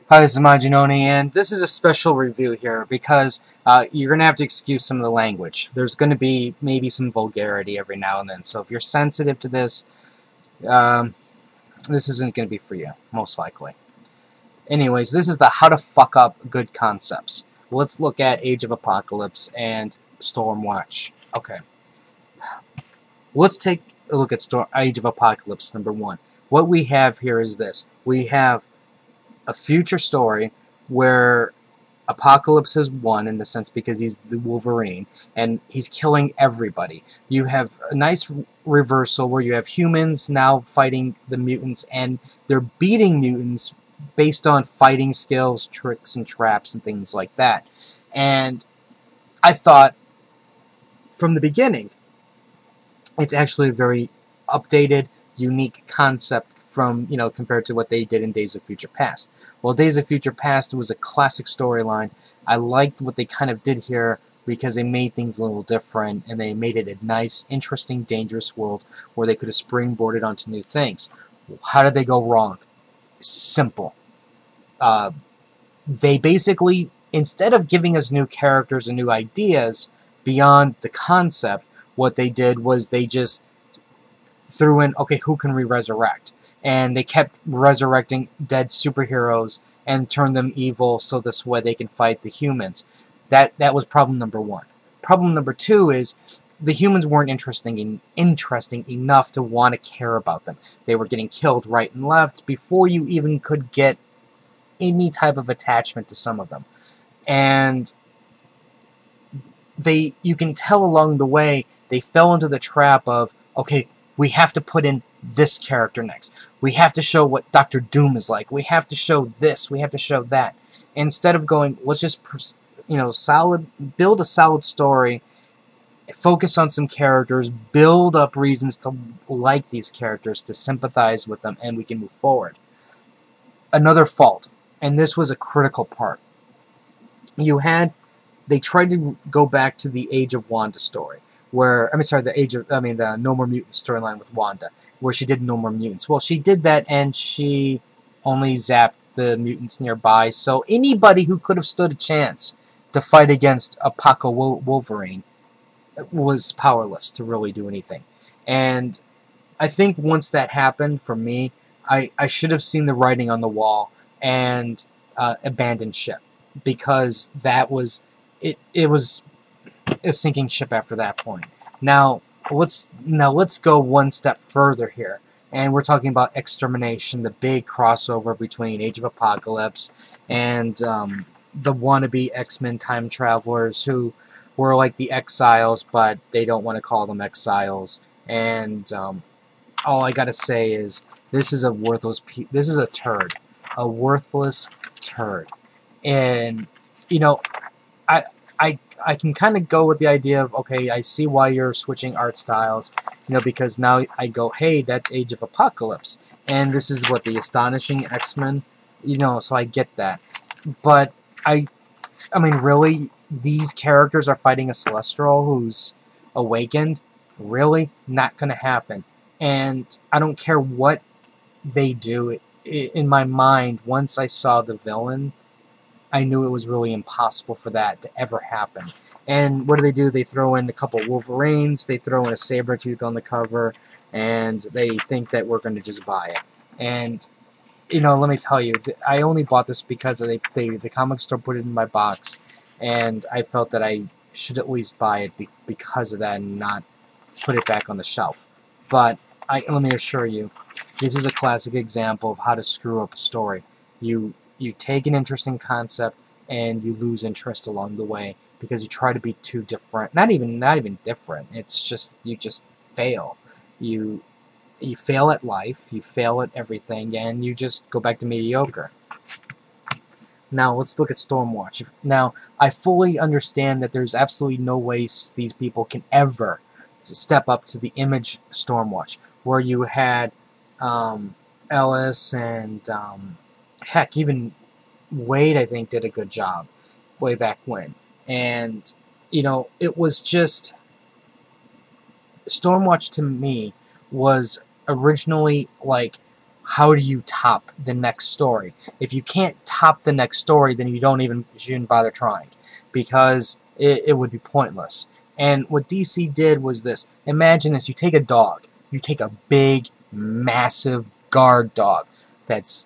Hi, this is Majinoni, and this is a special review here because you're going to have to excuse some of the language. There's going to be maybe some vulgarity every now and then, so if you're sensitive to this, um, this isn't going to be for you, most likely. Anyways, this is the How to Fuck Up Good Concepts. Let's look at Age of Apocalypse and Stormwatch. Okay. Let's take a look at Age of Apocalypse, number 1. What we have here is this. We have a future story where Apocalypse has won in the sense because he's the Wolverine and he's killing everybody. You have a nice reversal where you have humans now fighting the mutants and they're beating mutants based on fighting skills, tricks, and traps and things like that. And I thought from the beginning it's actually a very updated, unique concept from, compared to what they did in Days of Future Past. Well, Days of Future Past was a classic storyline. I liked what they kind of did here because they made things a little different and they made it a nice, interesting, dangerous world where they could have springboarded onto new things. How did they go wrong? Simple. They basically, instead of giving us new characters and new ideas beyond the concept, what they did was they just threw in, okay, who can we resurrect? And they kept resurrecting dead superheroes and turned them evil so this way they can fight the humans. That was problem number 1. Problem number 2 is the humans weren't interesting enough to want to care about them. They were getting killed right and left before you even could get any type of attachment to some of them. And you can tell along the way they fell into the trap of, okay, we have to put in this character next. We have to show what Doctor Doom is like. We have to show this. We have to show that. Instead of going, let's just, build a solid story, focus on some characters, build up reasons to like these characters, to sympathize with them, and we can move forward. Another fault, and this was a critical part. They tried to go back to the Age of Wanda story, the No More Mutants storyline with Wanda, where she did No More Mutants. Well, she did that, and she only zapped the mutants nearby, so anybody who could have stood a chance to fight against Apoco Wolverine was powerless to really do anything. And I think once that happened, for me, I should have seen the writing on the wall and abandoned ship, because that was... It was a sinking ship after that point. Now let's go one step further here, and we're talking about Extermination, the big crossover between Age of Apocalypse and the wannabe X-Men time travelers who were like the Exiles, but they don't want to call them Exiles. And all I gotta say is this is a turd, a worthless turd. And I can kind of go with the idea of, okay, I see why you're switching art styles, because now I go, hey, that's Age of Apocalypse, and this is what the Astonishing X-Men, so I get that. But I mean, really, these characters are fighting a Celestial who's awakened? Really? Not gonna happen. And I don't care what they do. In my mind, once I saw the villain, I knew it was really impossible for that to ever happen. And what do? They throw in a couple Wolverines, they throw in a Sabretooth on the cover, and they think that we're going to just buy it. And, let me tell you, I only bought this because the comic store put it in my box, and I felt that I should at least buy it because of that and not put it back on the shelf. But let me assure you, this is a classic example of how to screw up a story. You take an interesting concept and you lose interest along the way because you try to be too different. Not even different. It's just you just fail. You fail at life, you fail at everything, and you just go back to mediocre. Now let's look at Stormwatch. Now I fully understand that there's absolutely no way these people can ever step up to the Image Stormwatch, where you had Ellis and heck, even Wade, I think, did a good job way back when. And, it was just... Stormwatch, to me, was originally, like, how do you top the next story? If you can't top the next story, then you shouldn't bother trying, because it would be pointless. And what DC did was this. Imagine this. You take a dog. You take a big, massive guard dog that's,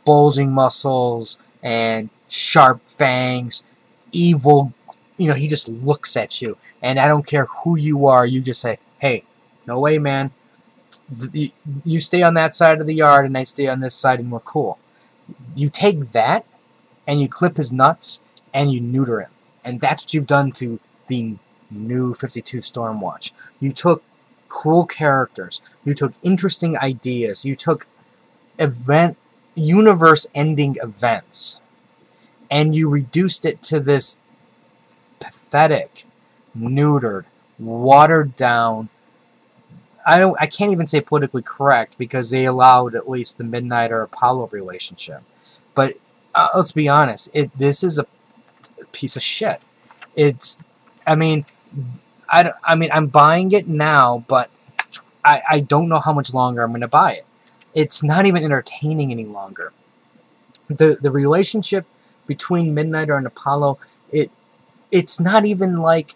bulging muscles and sharp fangs, evil, he just looks at you. And I don't care who you are, you just say, hey, no way, man. You stay on that side of the yard and I stay on this side and we're cool. You take that and you clip his nuts and you neuter him. And that's what you've done to the new 52 Stormwatch. You took cool characters. You took interesting ideas. You took universe-ending events. And you reduced it to this pathetic, neutered, watered-down, I can't even say politically correct, because they allowed at least the Midnighter Apollo relationship. But let's be honest, this is a piece of shit. I'm buying it now, but I don't know how much longer I'm going to buy it. It's not even entertaining any longer. The relationship between Midnighter and Apollo, it's not even like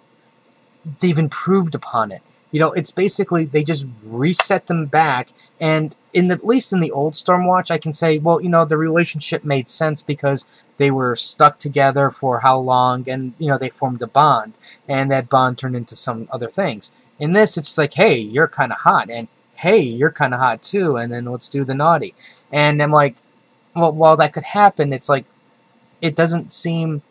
they've improved upon it. It's basically they just reset them back, and at least in the old Stormwatch, I can say, well, the relationship made sense because they were stuck together for how long, and they formed a bond, and that bond turned into some other things. In this, it's like, hey, you're kind of hot, and hey, you're kind of hot too, and then let's do the naughty. And I'm like, well, while that could happen, it's like it doesn't seem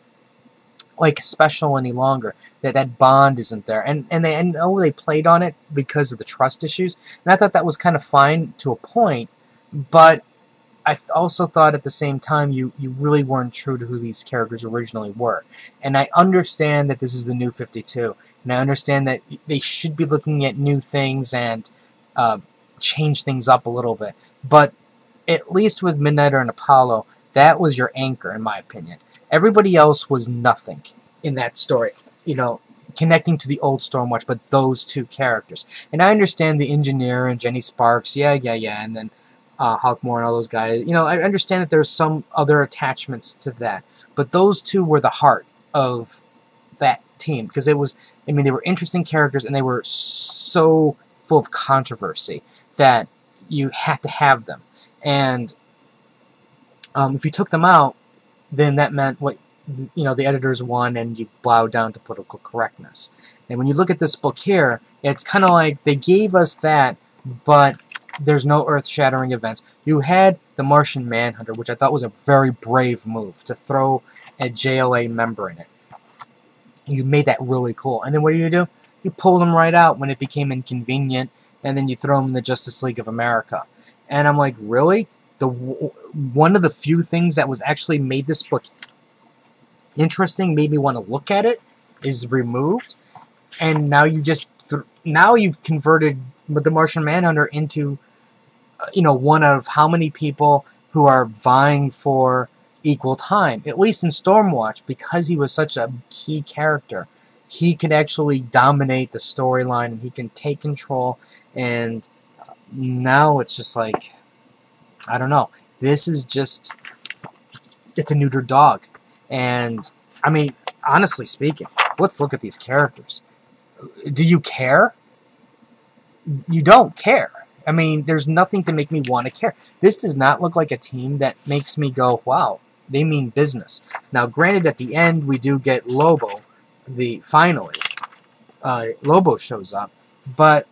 like special any longer. That bond isn't there, and I know they played on it because of the trust issues, and I thought that was kind of fine to a point, but I also thought at the same time you really weren't true to who these characters originally were. And I understand that this is the new 52, and I understand that they should be looking at new things and change things up a little bit, but at least with Midnighter and Apollo, that was your anchor, in my opinion. Everybody else was nothing in that story, connecting to the old Stormwatch, but those two characters. And I understand the Engineer and Jenny Sparks, yeah, and then Hawkmoor and all those guys. I understand that there's some other attachments to that, but those two were the heart of that team, because they were interesting characters, and they were so full of controversy that you had to have them. And if you took them out, then that meant the editors won, and you bowed down to political correctness. And when you look at this book here, it's kind of like they gave us that, but there's no earth-shattering events. You had the Martian Manhunter, which I thought was a very brave move, to throw a JLA member in it. You made that really cool. And then what do? You pulled him right out when it became inconvenient, and then you throw him in the Justice League of America. And I'm like, really? One of the few things that was actually made this book interesting, made me want to look at it, is removed, and now you've converted the Martian Manhunter into one of how many people who are vying for equal time, at least in Stormwatch, because he was such a key character. He could actually dominate the storyline, and he can take control, and now it's just like, I don't know, this is just, it's a neutered dog. And, honestly speaking, let's look at these characters. Do you care? You don't care. There's nothing to make me want to care. This does not look like a team that makes me go, wow, they mean business. Now, granted, at the end, we do get Lobo, finally. Lobo shows up. But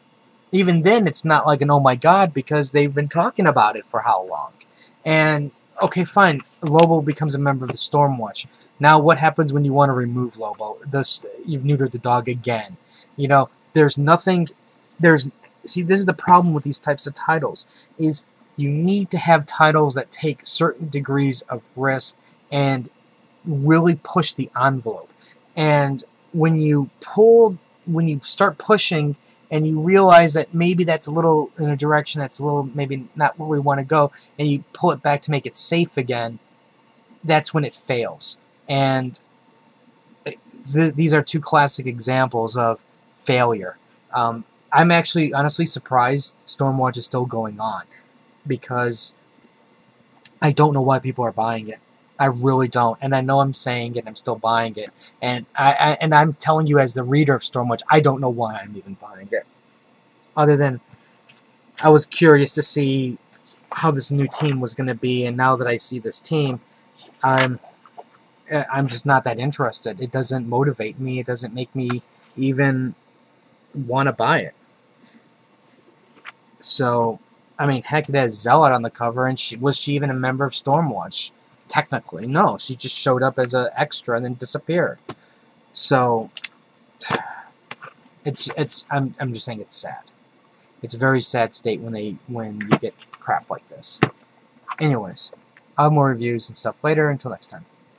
even then, it's not like an oh my god, because they've been talking about it for how long? And, okay, fine, Lobo becomes a member of the Stormwatch. Now what happens when you want to remove Lobo? You've neutered the dog again. There's nothing... See, this is the problem with these types of titles, is you need to have titles that take certain degrees of risk and really push the envelope. And when you start pushing, and you realize that maybe that's a little in a direction that's a little maybe not where we want to go, and you pull it back to make it safe again, that's when it fails. And these are two classic examples of failure. I'm actually honestly surprised Stormwatch is still going on, because I don't know why people are buying it. I really don't, and I know I'm saying it. I'm still buying it, and I'm telling you as the reader of Stormwatch, I don't know why I'm even buying it. Other than I was curious to see how this new team was going to be, and now that I see this team, I'm just not that interested. It doesn't motivate me. It doesn't make me even want to buy it. So, I mean, heck, it has Zealot on the cover, and was she even a member of Stormwatch? Technically, no. She just showed up as an extra and then disappeared. So, I'm just saying it's sad. It's a very sad state when you get crap like this. Anyways, I'll have more reviews and stuff later. Until next time.